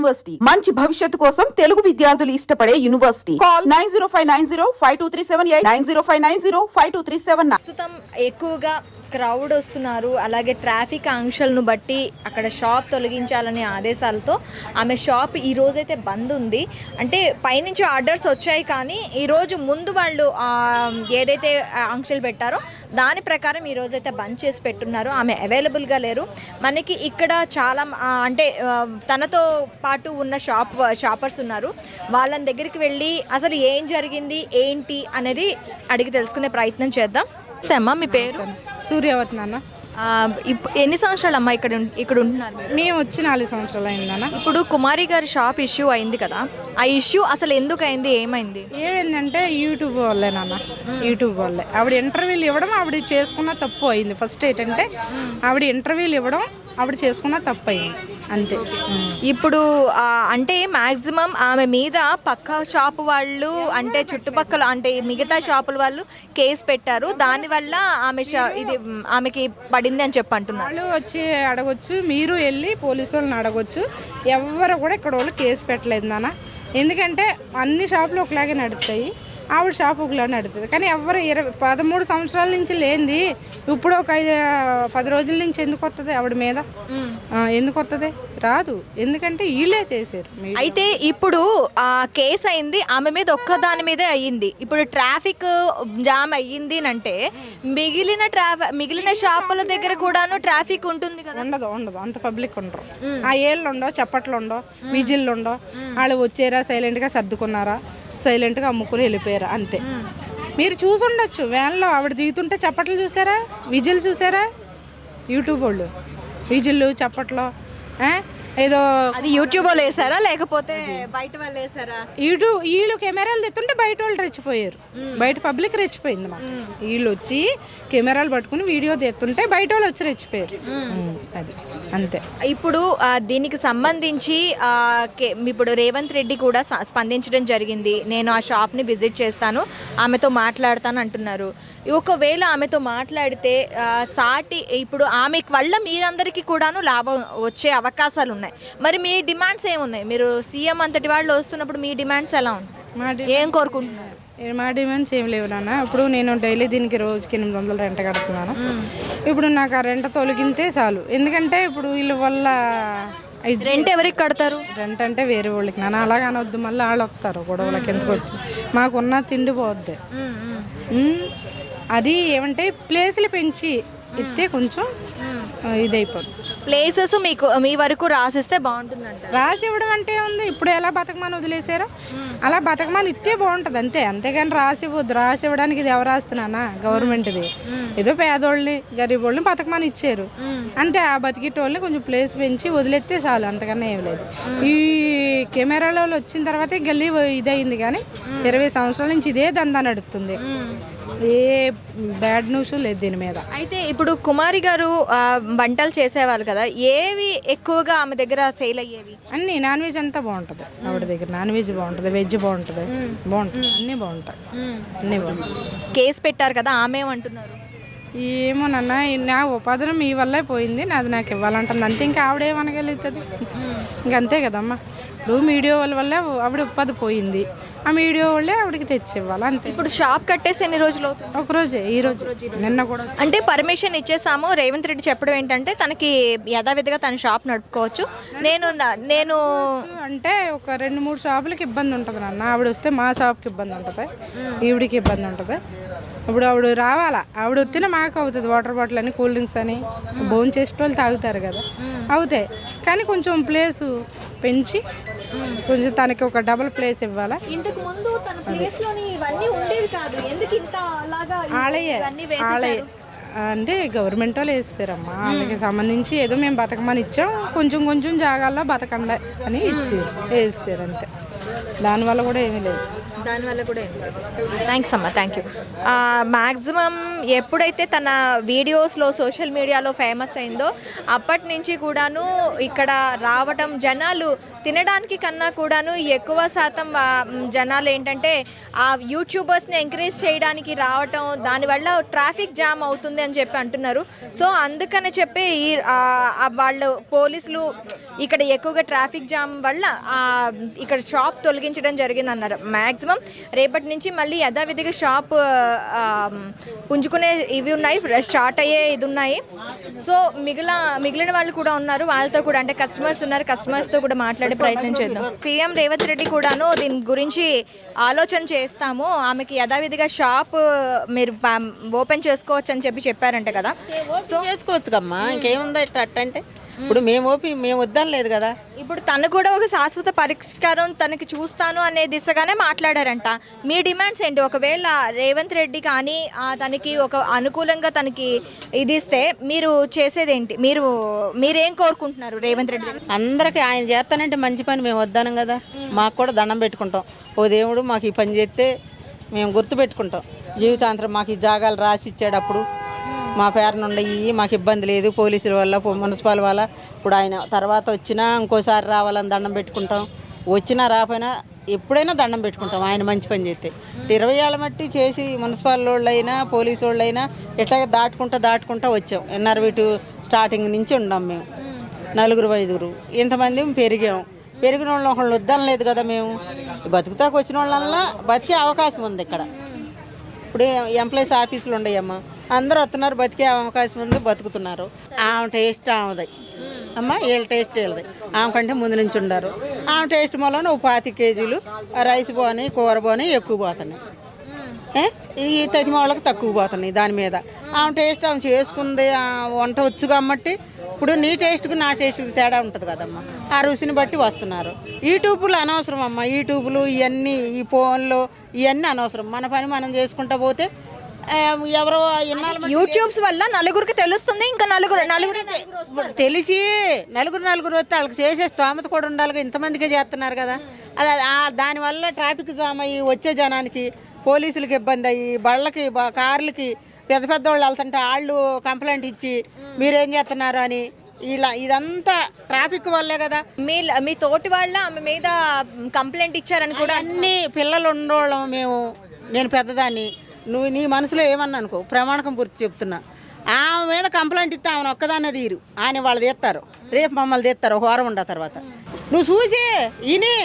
University మంచి భవిష్యత్తు కోసం తెలుగు విద్యార్థులు ఇష్టపడే యూనివర్సిటీ. కాల్ 9059052378 9059052379. ప్రస్తుతం ఎక్కువగా క్రౌడ్ వస్తున్నారు. అలాగే ట్రాఫిక్ ఆంక్షలను బట్టి అక్కడ షాప్ తొలగించాలనే ఆదేశాలతో ఆమె షాప్ ఈ రోజైతే బంద్ ఉంది. అంటే పైనుంచి ఆర్డర్స్ వచ్చాయి, కానీ ఈరోజు ముందు వాళ్ళు ఏదైతే ఆంక్షలు పెట్టారో దాని ప్రకారం ఈ రోజైతే బంద్ చేసి పెట్టున్నారు. ఆమె అవైలబుల్గా లేరు. మనకి ఇక్కడ చాలా అంటే తనతో పాటు ఉన్న షాపర్స్ ఉన్నారు. వాళ్ళని దగ్గరికి వెళ్ళి అసలు ఏం జరిగింది ఏంటి అనేది అడిగి తెలుసుకునే ప్రయత్నం చేద్దాం. అమ్మా, మీ పేరు? సూర్యవతి నాన్న. ఇప్పుడు ఎన్ని సంవత్సరాలు అమ్మా ఇక్కడ ఉంటున్నారు? మేము వచ్చి 4 సంవత్సరాలు అయిందన్న. ఇప్పుడు కుమారి గారి షాప్ ఇష్యూ అయింది కదా, ఆ ఇష్యూ అసలు ఎందుకు అయింది, ఏమైంది? ఏమైందంటే యూట్యూబ్ వల్లే నాన్న. యూట్యూబ్ వల్లే ఆవిడ ఇంటర్వ్యూలు ఇవ్వడం ఆవిడ చేసుకున్న తప్పు అయింది. ఫస్ట్ ఏంటంటే ఆవిడ ఇంటర్వ్యూలు ఇవ్వడం ఆవిడ చేసుకున్న తప్పు అయింది, అంతే. ఇప్పుడు అంటే మ్యాక్సిమం ఆమె మీద పక్క షాపు వాళ్ళు, అంటే చుట్టుపక్కల అంటే మిగతా షాపుల వాళ్ళు కేసు పెట్టారు. దానివల్ల ఆమె ఇది ఆమెకి పడింది అని చెప్పి అంటున్నారు. వాళ్ళు వచ్చి అడగొచ్చు, మీరు వెళ్ళి పోలీసు వాళ్ళని అడగొచ్చు. ఎవరు కూడా ఇక్కడ వాళ్ళు కేసు పెట్టలేదు నాన్న. ఎందుకంటే అన్ని షాపులు ఒకలాగే నడుస్తాయి, ఆవిడ షాప్ ఒకలా నడుతుంది. కానీ ఎవరు 13 సంవత్సరాల నుంచి లేనిది ఇప్పుడు ఒక 10 రోజుల నుంచి ఎందుకు వస్తుంది ఆవిడ మీద? ఎందుకు వస్తుంది? రాదు. ఎందుకంటే వీళ్ళే చేశారు. అయితే ఇప్పుడు కేసు అయింది ఆమె మీద, ఒక్కదాని మీదే అయ్యింది. ఇప్పుడు ట్రాఫిక్ జామ్ అయ్యింది అంటే మిగిలిన షాపుల దగ్గర కూడాను ట్రాఫిక్ ఉంటుంది కదా? ఉండదు. అంత పబ్లిక్ ఉండరు. ఆ ఏళ్ళు ఉండవు, చప్పట్లు ఉండవు, విజిల్లు ఉండవు. వాళ్ళు వచ్చారా, సైలెంట్గా సర్దుకున్నారా, సైలెంట్గా అమ్ముకుని వెళ్ళిపోయారా, అంతే. మీరు చూసుండొచ్చు వ్యాన్లో ఆవిడ దిగుతుంటే చప్పట్లు చూసారా, విజిల్ చూసారా? యూట్యూబ్ వాళ్ళు విజిల్లు చప్పట్లు ఏదో అది యూట్యూబ్ వాళ్ళు వేసారా లేకపోతే బయట వాళ్ళు వేసారా? వీళ్ళు కెమెరాలు తెస్తుంటే బయట వాళ్ళు రెచ్చిపోయారు, బయట పబ్లిక్ రెచ్చిపోయింది. మాకు వీళ్ళు వచ్చి కెమెరాలు పట్టుకుని వీడియో తెస్తుంటే బయట వాళ్ళు వచ్చి రెచ్చిపోయారు, అది అంతే. ఇప్పుడు దీనికి సంబంధించి ఇప్పుడు రేవంత్ రెడ్డి కూడా స్పందించడం జరిగింది. నేను ఆ షాప్ని విజిట్ చేస్తాను, ఆమెతో మాట్లాడతాను అంటున్నారు. ఒకవేళ ఆమెతో మాట్లాడితే ఇప్పుడు ఆమె వల్ల మీరందరికీ కూడాను లాభం వచ్చే అవకాశాలు ఉన్నాయి. మరి మీ డిమాండ్స్ ఏమున్నాయి? మీరు సీఎం అంతటి వాళ్ళు వస్తున్నప్పుడు మీ డిమాండ్స్ ఎలా ఉన్నాయి, ఏం కోరుకుంటున్నారు? మా డిమాండ్స్ ఏం లేవు నాన్న. ఇప్పుడు నేను డైలీ దీనికి రోజుకి 800 రెంట్ కడుతున్నాను. ఇప్పుడు నాకు ఆ రెంట్ తొలగితే చాలు. ఎందుకంటే ఇప్పుడు వీళ్ళ వల్ల రెంట్ ఎవరికి కడతారు? రెంట్ అంటే వేరే వాళ్ళకి నాన్న. అలాగ అనవద్దు, మళ్ళీ వాళ్ళు వస్తారు గొడవలకి. ఎందుకు వచ్చింది మాకున్న తిండి పోద్ది. అది ఏమంటే ప్లేసులు పెంచి ఇస్తే కొంచెం ఇదైపోతుంది. ప్లేసెస్ మీ వరకు రాసిస్తే బాగుంటుందంట. రాసి ఇవ్వడం అంటే ఉంది, ఇప్పుడు ఎలా బతకమని వదిలేసారో అలా బతకమని ఇస్తే బాగుంటుంది, అంతే. అంతేగాని రాసి ఇవ్వడానికి ఇది ఎవరు రాస్తున్నానా? గవర్నమెంట్ది. ఏదో పేదోళ్ళని గరీబోళ్ళని బతకమని ఇచ్చారు, అంతే. ఆ బతికేటోళ్ళని కొంచెం ప్లేస్ పెంచి వదిలేస్తే చాలు, అంతకన్నా ఏం లేదు. ఈ కెమెరాలో వచ్చిన తర్వాత గల్లీ ఇదయింది, కానీ 20 సంవత్సరాల నుంచి ఇదే దందా నడుస్తుంది. ఏ బ్యాడ్ న్యూస్ లేదు దీని మీద. అయితే ఇప్పుడు కుమారి గారు వంటలు చేసేవాళ్ళు కదా, ఏవి ఎక్కువగా ఆమె దగ్గర సేల్ అయ్యేవి? అన్నీ నాన్ వెజ్ అంతా బాగుంటుంది ఆవిడ దగ్గర. నాన్ వెజ్ బాగుంటుంది, వెజ్ బాగుంటుంది, అన్నీ బాగుంటాయి, అన్నీ బాగుంటాయి. కేసు పెట్టారు కదా, ఆమె ఏమంటున్నారు? ఏమోనన్నా, నా ఉపాధి మీ వల్లే పోయింది, నాది నాకు ఇవ్వాలంటుంది, అంతే. ఇంకా ఆవిడేమనగలుగుతుంది? ఇంకంతే కదమ్మా. ఇప్పుడు మీడియా వల్లే ఆవిడ ఉపాధి పోయింది, ఆ మీడియా వాళ్ళే ఆవిడకి తెచ్చి ఇవ్వాలి, అంతే. ఇప్పుడు షాప్ కట్టేసి ఎన్ని రోజులు అవుతుంది? ఒక రోజే, ఈ రోజు నిన్న కూడా. అంటే పర్మిషన్ ఇచ్చేసాము. రేవంత్ రెడ్డి చెప్పడం ఏంటంటే తనకి యథావిధిగా తన షాప్ నడుపుకోవచ్చు. నేను అంటే ఒక 2-3 షాపులకి ఇబ్బంది ఉంటుంది నాన్న. ఆవిడ వస్తే మా షాప్కి ఇబ్బంది ఉంటుంది, ఈవిడికి ఇబ్బంది ఉంటుంది. ఇప్పుడు ఆవిడ రావాలా, ఆవిడ వస్తేనే మాకు అవుతుంది. వాటర్ బాటిల్ అని, కూల్ డ్రింక్స్ అని భోజనం చేసే వాళ్ళు తాగుతారు కదా, అవుతాయి. కానీ కొంచెం ప్లేసు పెంచి కొంచెం తనకి ఒక డబుల్ ప్లేస్ ఇవ్వాలా. ఇంతకు ముందు తన ప్లేస్ లోని ఇవన్నీ ఉండేవి కాదు, ఎందుకు ఇంత అలాగా అంటే గవర్నమెంట్ వాళ్ళు వేస్తారమ్మా. వాళ్ళకి సంబంధించి ఏదో మేము బతకమని ఇచ్చాం, కొంచెం జాగాల్లో బతకండి అని వేస్తారు, అంతే. దానివల్ల కూడా ఏమీ లేదు. థ్యాంక్స్ అమ్మా, థ్యాంక్ యూ. మ్యాక్సిమం ఎప్పుడైతే తన వీడియోస్లో సోషల్ మీడియాలో ఫేమస్ అయిందో అప్పటి నుంచి కూడాను ఇక్కడ రావటం, జనాలు తినడానికి కన్నా కూడాను ఎక్కువ శాతం జనాలు ఏంటంటే ఆ యూట్యూబర్స్ని ఎంకరేజ్ చేయడానికి రావటం, దానివల్ల ట్రాఫిక్ జామ్ అవుతుంది అని చెప్పి అంటున్నారు. సో అందుకని చెప్పి వాళ్ళు పోలీసులు ఇక్కడ ఎక్కువగా ట్రాఫిక్ జామ్ వల్ల ఇక్కడ షాప్ తొలగించడం జరిగింది అన్నారు. మ్యాక్సిమం రేపటి నుంచి మళ్ళీ యథావిధిగా షాప్ పుంజుకునే ఇవి ఉన్నాయి, స్టార్ట్ అయ్యే ఇది ఉన్నాయి. సో మిగిలిన వాళ్ళు కూడా ఉన్నారు, వాళ్ళతో కూడా అంటే కస్టమర్స్ ఉన్నారు, కస్టమర్స్తో కూడా మాట్లాడే ప్రయత్నం చేద్దాం. సీఎం రేవంత్ రెడ్డి కూడాను దీని గురించి ఆలోచన చేస్తాము, ఆమెకి యథావిధిగా షాప్ మీరు ఓపెన్ చేసుకోవచ్చు అని చెప్పారంట కదా. సో చేసుకోవచ్చు కమ్మా, ఇంకేముందా ఇట్లా అంటే ఇప్పుడు మేము వద్దని లేదు కదా. ఇప్పుడు తను కూడా ఒక శాశ్వత పరిష్కారం తనకి చూస్తాను అనే దిశగానే మాట్లాడారంట. మీ డిమాండ్స్ ఏంటి? ఒకవేళ రేవంత్ రెడ్డి కానీ తనకి ఒక అనుకూలంగా తనకి ఇది ఇస్తే మీరు చేసేదేంటి? మీరేం కోరుకుంటున్నారు రేవంత్ రెడ్డి? అందరికి ఆయన చేస్తానంటే మంచి పని మేము వద్దానం కదా. మాకు కూడా దండం పెట్టుకుంటాం, ఓ దేవుడు మాకు ఈ పని చేస్తే మేము గుర్తు పెట్టుకుంటాం. జీవితాంతరం మాకు ఈ జాగాలు రాసి ఇచ్చేటప్పుడు మా పేరున ఉండయి, మాకు ఇబ్బంది లేదు పోలీసుల వల్ల మున్సిపల్ వల్ల. ఇప్పుడు ఆయన తర్వాత వచ్చినా ఇంకోసారి రావాలని దండం పెట్టుకుంటాం, వచ్చినా రాపోయినా ఎప్పుడైనా దండం పెట్టుకుంటాం ఆయన మంచి పని చేస్తే. 20 ఏళ్ళ మట్టి చేసి మున్సిపల్ వాళ్ళైనా పోలీసు వాళ్ళైనా ఎట్లా దాటుకుంటా వచ్చాం. ఎన్ఆర్వి స్టార్టింగ్ నుంచి ఉన్నాం మేము, 4-5 ఇంతమంది పెరిగిన వాళ్ళు ఒకళ్ళు వద్దని లేదు కదా. మేము బతుకుతాకు వచ్చిన వాళ్ళ బతికే అవకాశం ఉంది ఇక్కడ. ఇప్పుడు ఎంప్లాయీస్ ఆఫీసులు ఉండయమ్మా, అందరూ వస్తున్నారు, బతికే అవకాశం ఉంది, బతుకుతున్నారు. ఆమె టేస్ట్ ఆమెది అమ్మ, వీళ్ళ టేస్ట్ వీళ్ళది. ఆమె కంటే ముందు నుంచి ఉండారు. ఆమె టేస్ట్ వలన 25 కేజీలు రైస్ పోని కూర పోని ఎక్కువ పోతున్నాయి, ఈ తతిమ వాళ్ళకి తక్కువ పోతున్నాయి. దాని మీద ఆమె టేస్ట్ ఆమె చేసుకుంది, వంట వచ్చు కాబట్టి. ఇప్పుడు నీ టేస్ట్కి నా టేస్ట్కి తేడా ఉంటుంది కదమ్మా, ఆ రుచిని బట్టి వస్తున్నారు. యూట్యూబ్లు అనవసరం అమ్మ, యూట్యూబ్లు ఇవన్నీ ఈ ఫోన్లు ఇవన్నీ అనవసరం. మన పని మనం చేసుకుంటా పోతే ఎవరో యూట్యూబ్స్ వల్ల నలుగురికి తెలుస్తుంది, ఇంకా నలుగురు తెలిసి నలుగురు వస్తే వాళ్ళకి చేసే స్తోమత కూడా ఉండాలి. ఇంతమందికే చేస్తున్నారు కదా. అది దానివల్ల ట్రాఫిక్ జామ్ అయ్యి వచ్చే జనానికి పోలీసులకి ఇబ్బంది అయ్యి, బళ్ళకి కార్లకి పెద్ద వాళ్ళు వెళ్తుంటే వాళ్ళు కంప్లైంట్ ఇచ్చి మీరేం చేస్తున్నారు అని ఇదంతా ట్రాఫిక్ వల్లే కదా. మీ తోటి వాళ్ళ ఆమె మీద కంప్లైంట్ ఇచ్చారని కూడా. అన్ని పిల్లలు ఉండోళ్ళం మేము, నేను పెద్దదాన్ని, నువ్వు నీ మనసులో ఏమన్నా అనుకో, ప్రమాణకం పూర్తి చెప్తున్నా. ఆమె మీద కంప్లైంట్ ఇస్తే ఆమెను ఒక్కదాన్నే తీరు, ఆయన వాళ్ళు తీస్తారు, రేపు మమ్మల్ని తీస్తారు ఒక వారం ఉండ తర్వాత. నువ్వు చూసి ఈయనే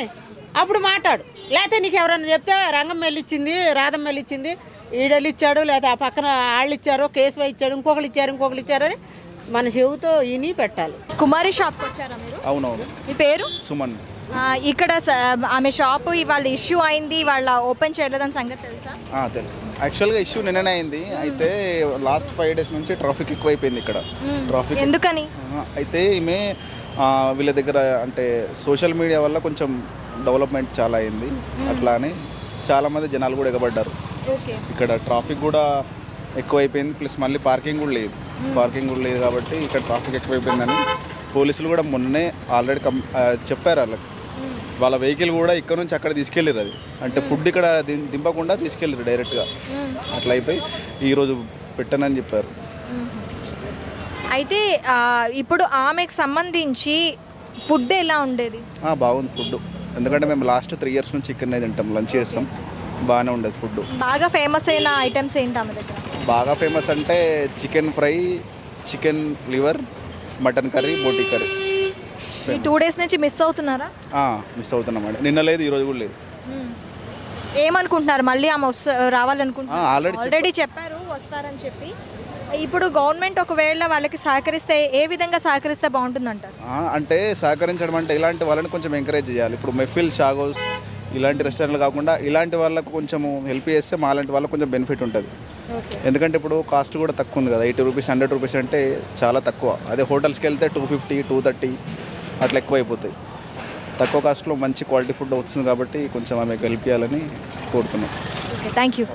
అప్పుడు మాట్లాడు, లేకపోతే నీకు ఎవరన్నా చెప్తే రంగం వెళ్ళిచ్చింది, రాధం వెళ్ళిచ్చింది, ఈడలు ఇచ్చాడు, లేకపోతే ఆ పక్కన వాళ్ళు ఇచ్చారు, కేసు ఇచ్చాడు, ఇంకొకరు ఇచ్చారని మన చెవుతో ఈని పెట్టాలి. కుమారి షాప్కి వచ్చారా మీరు? అవునవును. మీ పేరు? సుమన్. ఇక్కడ ఆమె షాప్ ఇవాళ ఇష్యూ అయింది, వాళ్ళ ఓపెన్ చేయలేదని సంగతి తెలుసా? తెలుసు. యాక్చువల్గా ఇష్యూ నిన్ననే అయింది. అయితే లాస్ట్ 5 days నుంచి ట్రాఫిక్ ఎక్కువైపోయింది ఇక్కడ. ట్రాఫిక్ ఎందుకని అయితే ఈమె వీళ్ళ దగ్గర అంటే సోషల్ మీడియా వల్ల కొంచెం డెవలప్మెంట్ చాలా అయింది, అట్లా అని చాలామంది జనాలు కూడా ఎగబడ్డారు. ఇక్కడ ట్రాఫిక్ కూడా ఎక్కువైపోయింది, ప్లస్ మళ్ళీ పార్కింగ్ కూడా లేదు కాబట్టి ఇక్కడ ట్రాఫిక్ ఎక్కువైపోయిందని పోలీసులు కూడా మొన్నే ఆల్రెడీ చెప్పారు వాళ్ళకి. వాళ్ళ వెహికల్ కూడా ఇక్కడ నుంచి అక్కడ తీసుకెళ్ళారు, అది అంటే ఫుడ్ ఇక్కడ దింపకుండా తీసుకెళ్ళారు డైరెక్ట్గా. అట్లా అయిపోయి ఈరోజు పెట్టనని చెప్పారు. అయితే ఇప్పుడు ఆమెకు సంబంధించి ఫుడ్ ఎలా ఉండేది? బాగుంది ఫుడ్, ఎందుకంటే మేము లాస్ట్ 3 years నుంచి ఇక్కడనే తింటాం, లంచ్ చేస్తాం, బాగానే ఉండేది ఫుడ్. బాగా ఫేమస్ అయిన ఐటమ్స్ ఏంటి ఆమె దగ్గర? బాగా ఫేమస్ అంటే chicken fry, chicken liver, mutton curry, boti curry. ఈ 2 days నుంచి మిస్ అవుతున్నారా? మిస్ అవుతున్నామండి. నిన్న లేదు, ఈరోజు కూడా లేదు. ఏమనుకుంటున్నారు? మళ్ళీ ఆమె రావాలనుకుంటున్నారు? ఆల్రెడీ చెప్పారు వస్తారని చెప్పి. ఇప్పుడు గవర్నమెంట్ ఒకవేళ వాళ్ళకి సహకరిస్తే ఏ విధంగా సహకరిస్తే బాగుంటుందంటారు? అంటే సహకరించడం అంటే ఇలాంటి వాళ్ళని కొంచెం ఎంకరేజ్ చేయాలి. ఇప్పుడు మెఫిల్, షాగోస్ ఇలాంటి రెస్టారెంట్లు కాకుండా ఇలాంటి వాళ్ళకు కొంచెం హెల్ప్ చేస్తే మాలాంటి వాళ్ళకి కొంచెం బెనిఫిట్ ఉంటుంది. ఎందుకంటే ఇప్పుడు కాస్ట్ కూడా తక్కువ ఉంది కదా, 80 rupees 100 rupees అంటే చాలా తక్కువ. అదే హోటల్స్కి వెళ్తే 250 230 అట్లా ఎక్కువ అయిపోతాయి. తక్కువ కాస్ట్లో మంచి క్వాలిటీ ఫుడ్ వస్తుంది కాబట్టి కొంచెం ఆమెకు హెల్ప్ చేయాలని కోరుతున్నాం. Thank you.